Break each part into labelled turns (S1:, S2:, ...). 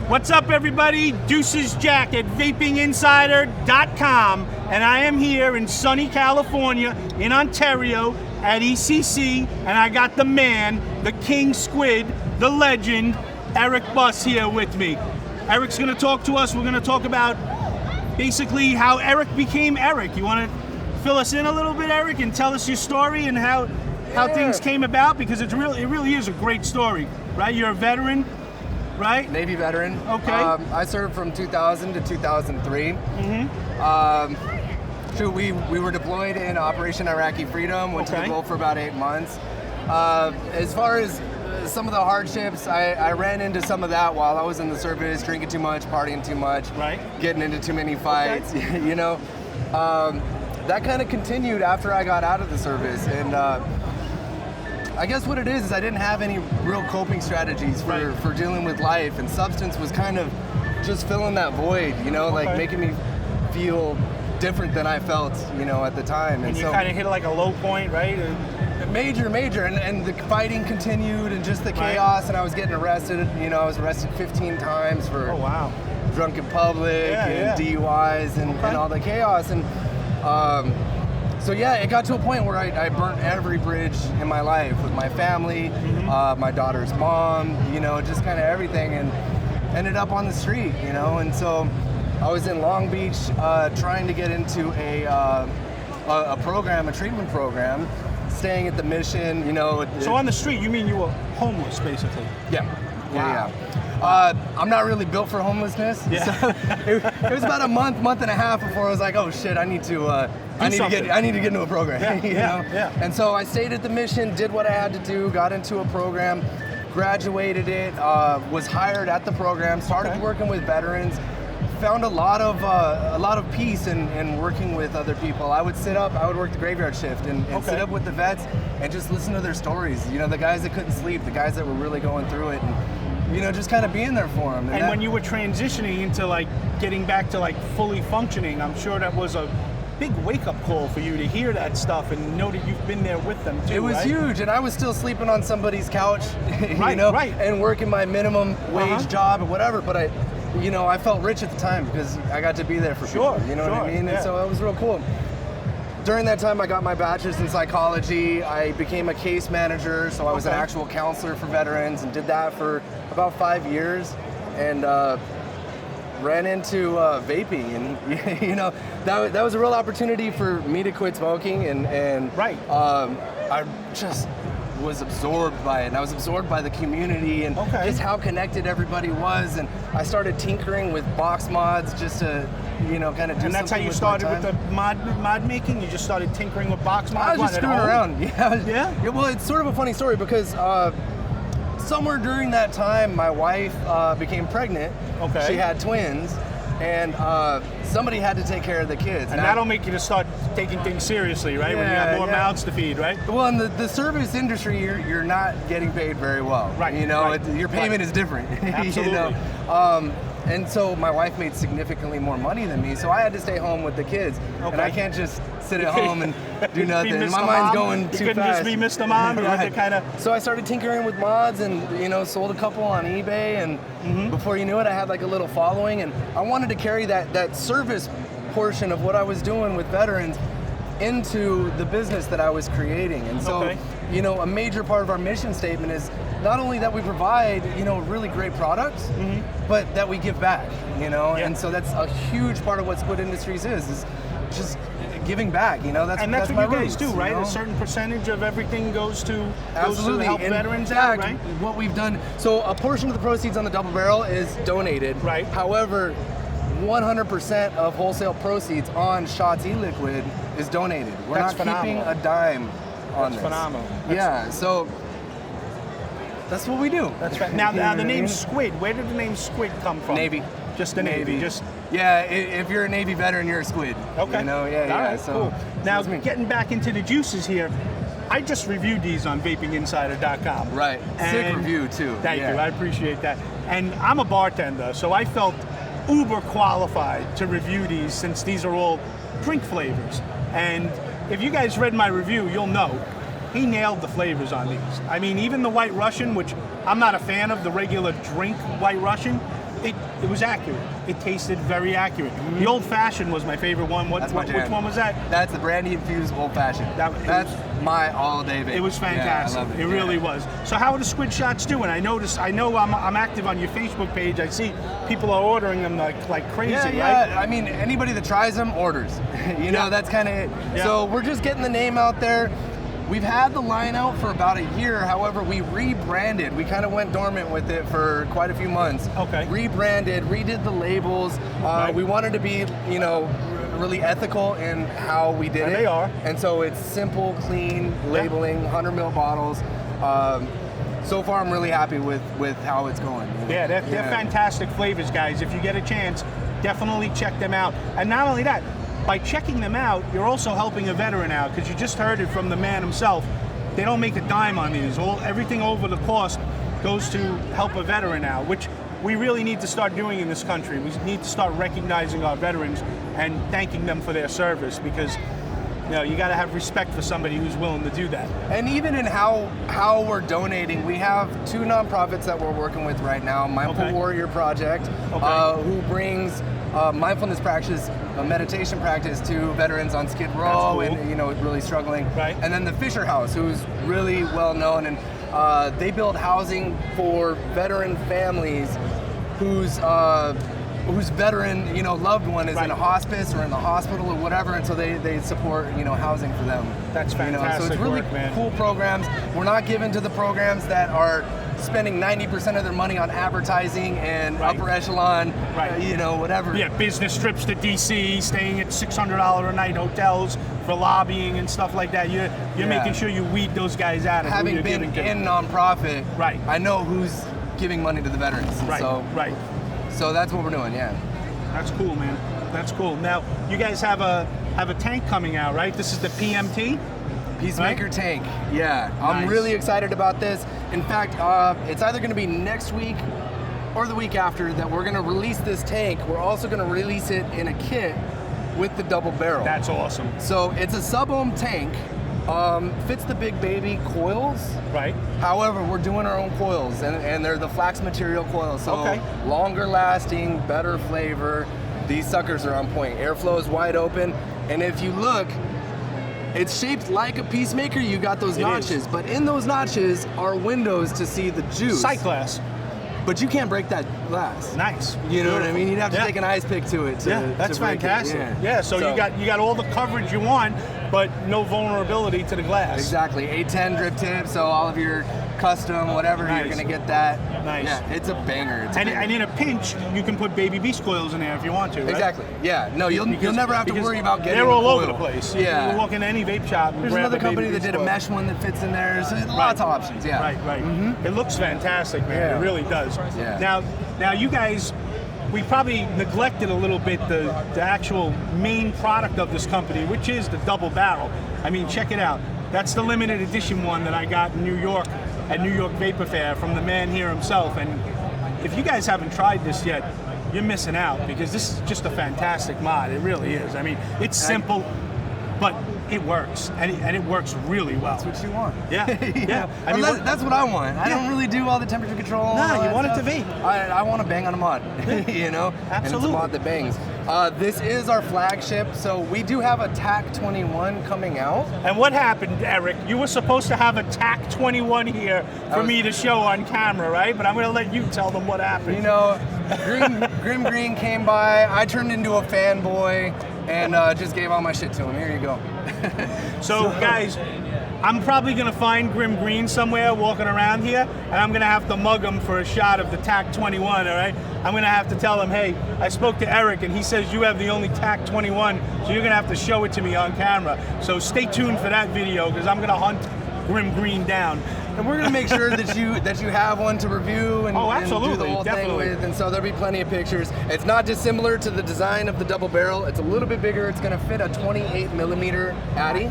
S1: What's up, everybody? Deuces Jack at vapinginsider.com, and I am here in sunny California, in Ontario, at ECC, and I got the man, the king squid, the legend, Eric Buss here with me. Eric's gonna talk to us. We're gonna talk about basically how Eric became Eric. You wanna fill us in a little bit, Eric, and tell us your story and how things came about? Because it really is a great story, right? You're a veteran, right?
S2: Navy veteran.
S1: Okay.
S2: I served from 2000 to 2003. We were deployed in Operation Iraqi Freedom, went to the Gulf for about 8 months. As far as some of the hardships, I ran into some of that while I was in the service, drinking too much, partying too much, getting into too many fights, you know. That kind of continued after I got out of the service, and I guess what it is I didn't have any real coping strategies for dealing with life, and substance was kind of just filling that void, you know, like making me feel different than I felt, you know, at the time.
S1: And you so, kind of hit like a low point, right?
S2: Major, and the fighting continued, and just the chaos, and I was getting arrested, you know, I was arrested 15 times for drunk in public and DUIs and all the chaos, and so yeah, it got to a point where I burnt every bridge in my life with my family, my daughter's mom, you know, just kind of everything, and ended up on the street, you know. And so I was in Long Beach trying to get into a treatment program, staying at the Mission, you know.
S1: So on the street, you mean you were homeless, basically?
S2: Yeah.
S1: Wow.
S2: Yeah. I'm not really built for homelessness. Yeah. So it was about a month and a half before I was like, oh shit, I need to get into a program. You know? And so I stayed at the Mission, did what I had to do, got into a program, graduated it, was hired at the program, started working with veterans, found a lot of peace in working with other people. I would work the graveyard shift and sit up with the vets and just listen to their stories. You know, the guys that couldn't sleep, the guys that were really going through it, and you know, just kind of being there for them.
S1: And when you were transitioning into like getting back to like fully functioning, I'm sure that was a big wake-up call for you to hear that stuff and know that you've been there with them too.
S2: It was huge, and I was still sleeping on somebody's couch, you know, and working my minimum wage job or whatever, but I felt rich at the time because I got to be there for people, you know what I mean? And so it was real cool. During that time, I got my bachelor's in psychology. I became a case manager, so I was an actual counselor for veterans, and did that for about 5 years, and ran into vaping, and you know, that was a real opportunity for me to quit smoking, and I just was absorbed by it, and I was absorbed by the community and just how connected everybody was, and I started tinkering with box mods just to, you know, kind of do something.
S1: And that's how you started with the mod making? You just started tinkering with box mods?
S2: I was just screwing around. Yeah. Well, it's sort of a funny story because somewhere during that time, my wife became pregnant. She had twins, and somebody had to take care of the kids.
S1: And that'll make you to start taking things seriously, right? When you have more mouths to feed, right?
S2: Well, in the service industry, you're not getting paid very well. Right. You know, your payment is different.
S1: Absolutely.
S2: You know? And so my wife made significantly more money than me, so I had to stay home with the kids. And I can't just sit at home and do nothing. My mind's going too fast.
S1: You couldn't just be Mr. Mom. You had to kind of...
S2: So I started tinkering with mods, and you know, sold a couple on eBay, and before you knew it, I had like a little following, and I wanted to carry that service portion of what I was doing with veterans into the business that I was creating. And so, you know, a major part of our mission statement is not only that we provide, you know, really great products, but that we give back, you know. And so that's a huge part of what Squid Industries is just giving back, you know. That's
S1: what
S2: my
S1: you guys
S2: roots,
S1: do, right?
S2: You know?
S1: A certain percentage of everything goes to help
S2: In
S1: veterans
S2: fact,
S1: out, right?
S2: What we've done, so a portion of the proceeds on the double barrel is donated. Right. However, 100% of wholesale proceeds on Shots e-liquid is donated. We're not keeping a dime on this.
S1: That's phenomenal.
S2: So that's what we do.
S1: That's right. Now the name Squid, where did the name Squid come from?
S2: Navy.
S1: Just the Navy.
S2: Yeah, if you're a Navy veteran, you're a squid.
S1: Okay.
S2: You know,
S1: All right,
S2: so
S1: cool. Now, getting back into the juices here, I just reviewed these on vapinginsider.com.
S2: Right. Sick review, too.
S1: Thank you. I appreciate that. And I'm a bartender, so I felt uber qualified to review these, since these are all drink flavors. And if you guys read my review, you'll know he nailed the flavors on these. I mean, even the White Russian, which I'm not a fan of, the regular drink White Russian, It was accurate. It tasted very accurate. The Old Fashioned was my favorite one. Which one was that?
S2: That's the brandy infused Old Fashioned. That's my all-day vape.
S1: It was fantastic.
S2: Yeah, I love it.
S1: It really was. So how are the Squid shots doing? I know I'm active on your Facebook page. I see people are ordering them like crazy, right?
S2: I mean, anybody that tries them orders. You know, that's kind of it. Yeah. So we're just getting the name out there. We've had the line out for about a year. However, we rebranded. We kind of went dormant with it for quite a few months.
S1: Okay.
S2: Rebranded, redid the labels. We wanted to be, you know, really ethical in how we did it.
S1: They are.
S2: And so it's simple, clean labeling, 100 ml bottles. So far, I'm really happy with how it's going.
S1: Yeah, they're fantastic flavors, guys. If you get a chance, definitely check them out. And not only that, by checking them out, you're also helping a veteran out, because you just heard it from the man himself. They don't make a dime on these. Everything over the cost goes to help a veteran out, which we really need to start doing in this country. We need to start recognizing our veterans and thanking them for their service, because you know, you got to have respect for somebody who's willing to do that.
S2: And even in how we're donating, we have 2 nonprofits that we're working with right now. Mindful Warrior Project, who brings mindfulness practice, a meditation practice to veterans on Skid Row and, you know, really struggling.
S1: Right.
S2: And then the Fisher House, who's really well known, and they build housing for veteran families whose veteran, you know, loved one is in a hospice or in the hospital or whatever, and so they support, you know, housing for them.
S1: That's fantastic.
S2: So it's really cool programs. We're not given to the programs that are spending 90% of their money on advertising and upper echelon, you know, whatever.
S1: Yeah, business trips to DC, staying at $600 a night hotels for lobbying and stuff like that. You're making sure you weed those guys out.
S2: Having been in nonprofit, I know who's giving money to the veterans. So that's what we're doing. Yeah.
S1: That's cool, man. That's cool. Now you guys have a tank coming out, right? This is the PMT.
S2: Peacemaker tank. Yeah, I'm really excited about this. In fact, it's either going to be next week or the week after that we're going to release this tank. We're also going to release it in a kit with the double barrel.
S1: That's awesome.
S2: So it's a sub-ohm tank. Fits the big baby coils.
S1: Right.
S2: However, we're doing our own coils, and they're the flax material coils. So longer lasting, better flavor. These suckers are on point. Airflow is wide open, and if you look, it's shaped like a Peacemaker. You got those notches, but in those notches are windows to see the juice.
S1: Sight glass.
S2: But you can't break that glass.
S1: Nice.
S2: You know what I mean? You'd have to take an ice pick to it.
S1: That's fantastic. So you got all the coverage you want, but no vulnerability to the glass.
S2: Exactly. 810 drip tip, so all of your custom, whatever, you're gonna get that.
S1: Nice.
S2: Yeah, it's a banger.
S1: And in a pinch, you can put baby beast coils in there if you want to, right?
S2: Exactly. Yeah. No, you'll never have to worry about getting.
S1: They're all
S2: coil.
S1: over the place.
S2: Yeah.
S1: You can walk in any vape shop. And
S2: There's
S1: grab
S2: another company that did a mesh one that fits in there. So lots of options. Yeah.
S1: Right. It looks fantastic, man.
S2: Yeah.
S1: It really does.
S2: Yeah.
S1: Now you guys, we probably neglected a little bit the actual main product of this company, which is the double barrel. I mean, check it out. That's the limited edition one that I got in New York at New York Vape Fair from the man here himself. And if you guys haven't tried this yet, you're missing out, because this is just a fantastic mod. It really is. I mean, it's simple, but it works, and it works really well.
S2: That's what you want.
S1: Yeah.
S2: I mean, that's what I want. I don't really do all the temperature control.
S1: No, you want it to vape.
S2: I want to bang on a mod. You know,
S1: absolutely.
S2: And it's a mod that bangs. This is our flagship, so we do have a TAC 21 coming out.
S1: And what happened, Eric? You were supposed to have a TAC 21 here for me to show on camera, right? But I'm going to let you tell them what happened.
S2: You know, Grim Green came by. I turned into a fanboy and just gave all my shit to him. Here you go.
S1: So guys, I'm probably going to find Grim Green somewhere walking around here, and I'm going to have to mug him for a shot of the TAC 21, all right? I'm going to have to tell him, hey, I spoke to Eric, and he says you have the only TAC 21, so you're going to have to show it to me on camera. So stay tuned for that video, because I'm going to hunt Grim Green down.
S2: And we're going to make sure that you have one to review and, and do the whole thing with, and so there'll be plenty of pictures. It's not dissimilar to the design of the double barrel. It's a little bit bigger. It's going to fit a 28 millimeter Addy.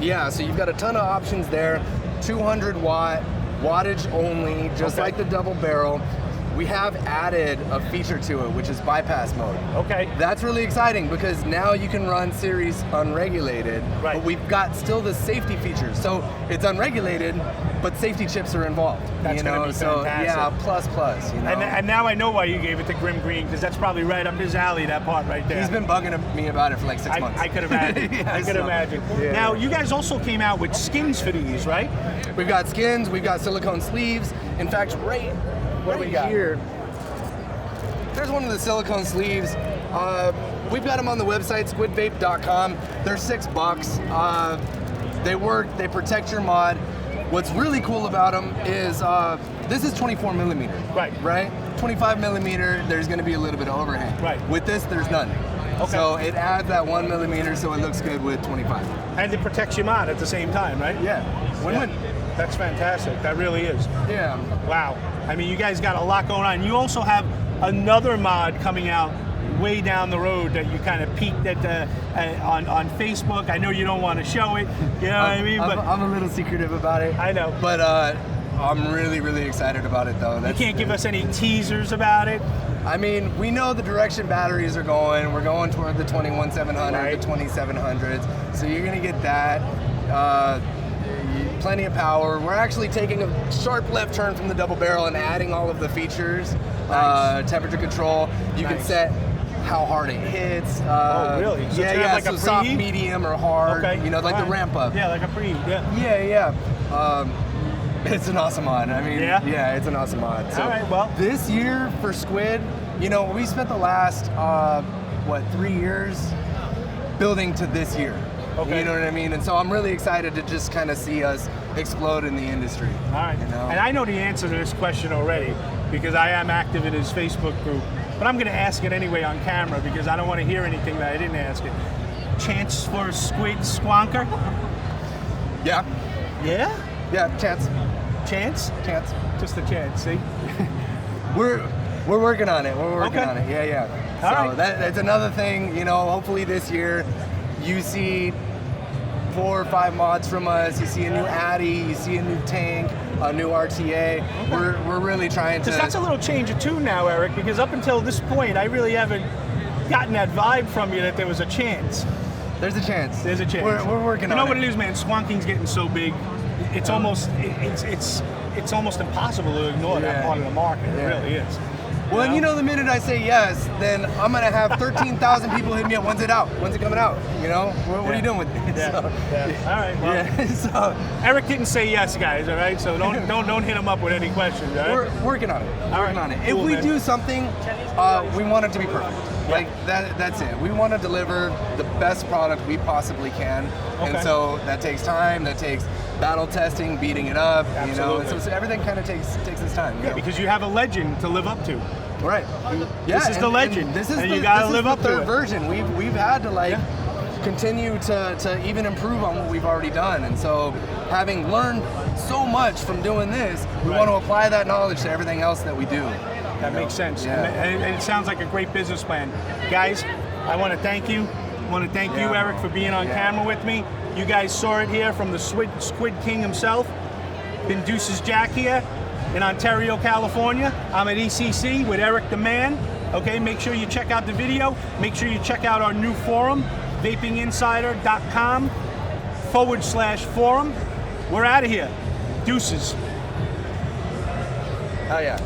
S2: Yeah, so you've got a ton of options there. 200 watt, wattage only, just like the double barrel. we have added a feature to it, which is bypass mode.
S1: Okay.
S2: That's really exciting because now you can run series unregulated,
S1: right.
S2: but we've got still the safety features. So it's unregulated, but safety chips are involved.
S1: That's gonna be fantastic.
S2: Yeah, plus. You know?
S1: And now I know why you gave it to Grim Green, because that's probably right up his alley, that part right there.
S2: He's been bugging me about it for like 6 months.
S1: I could imagine.
S2: Yeah,
S1: I could imagine.
S2: Yeah.
S1: Now, you guys also came out with skins for these, right?
S2: We've got skins, we've got silicone sleeves. In fact, right here, there's one of the silicone sleeves. We've got them on the website, squidvape.com. They're $6. They work, they protect your mod. What's really cool about them is this is 24 millimeter. Right? 25 millimeter, there's gonna be a little bit of overhang.
S1: Right.
S2: With this, there's none.
S1: Okay.
S2: So it adds that 1 millimeter so it looks good with 25.
S1: And it protects your mod at the same time, right?
S2: Yeah, win-win.
S1: That's fantastic, that really is.
S2: Yeah.
S1: Wow, I mean, you guys got a lot going on. You also have another mod coming out way down the road that you kind of peeked at on Facebook. I know you don't want to show it, you know what I mean? But
S2: I'm a little secretive about it.
S1: I know.
S2: But I'm really excited about it though.
S1: You can't give us any teasers about it?
S2: I mean, we know the direction batteries are going. We're going toward the 21700, right. The 2700s. So you're gonna get that. Plenty of power. We're actually taking a sharp left turn from the double barrel and adding all of the features. Nice. Temperature control. You can set how hard it hits.
S1: Oh, really? So
S2: yeah.
S1: Like
S2: so
S1: a
S2: soft, medium, or hard.
S1: Okay.
S2: You know, like the ramp up.
S1: Yeah, like a preheat.
S2: Yeah. It's an awesome mod. I mean, yeah, it's an awesome mod. So
S1: all right, well.
S2: This year for Squid, you know, we spent the last, 3 years building to this year. Okay. You know what I mean? And so I'm really excited to just kind of see us explode in the industry.
S1: All right.
S2: You know?
S1: And I know the answer to this question already because I am active in his Facebook group. But I'm going to ask it anyway on camera because I don't want to hear anything that I didn't ask it. Chance for a Squid Squonker?
S2: Yeah.
S1: Yeah?
S2: Yeah, chance.
S1: Chance?
S2: Chance.
S1: Just a chance, see?
S2: We're working on it. We're working on it. Yeah.
S1: All
S2: so
S1: right.
S2: That's another thing, you know, hopefully this year you see 4 or 5 mods from us, you see a new Addy, you see a new tank, a new RTA. Okay. We're really trying to...
S1: Because that's a little change of tune now, Eric, because up until this point, I really haven't gotten that vibe from you that there was a chance.
S2: There's a chance.
S1: There's a chance.
S2: We're working on it.
S1: You know what it is, man? Squonking's getting so big, it's almost impossible to ignore that part of the market. It really is.
S2: Well, and you know, the minute I say yes, then I'm gonna have 13,000 people hit me up. When's it out? When's it coming out? You know, what are you doing with it?
S1: Yeah. All right. Well,
S2: so
S1: Eric didn't say yes, guys. All right. So don't hit him up with any questions. All right?
S2: We're working on it. Working on it.
S1: Cool,
S2: if we do something, we want it to be perfect. Like that's it. We want to deliver the best product we possibly can, and so that takes time. That takes battle testing, beating it up.
S1: Absolutely.
S2: You know, and so everything kind of takes its time. You know?
S1: Because you have a legend to live up to.
S2: Right.
S1: This is the legend.
S2: This is
S1: you got to live up to it.
S2: Third version. We've had to continue to even improve on what we've already done, and so having learned so much from doing this, we want to apply that knowledge to everything else that we do.
S1: That makes sense.
S2: Yeah.
S1: And it sounds like a great business plan. Guys, I want to thank you. I want to thank you, Eric, for being on camera with me. You guys saw it here from the Squid King himself. Been Deuces Jack here in Ontario, California. I'm at ECC with Eric the Man. Okay, make sure you check out the video. Make sure you check out our new forum, vapinginsider.com/forum. We're out of here. Deuces.
S2: Oh yeah.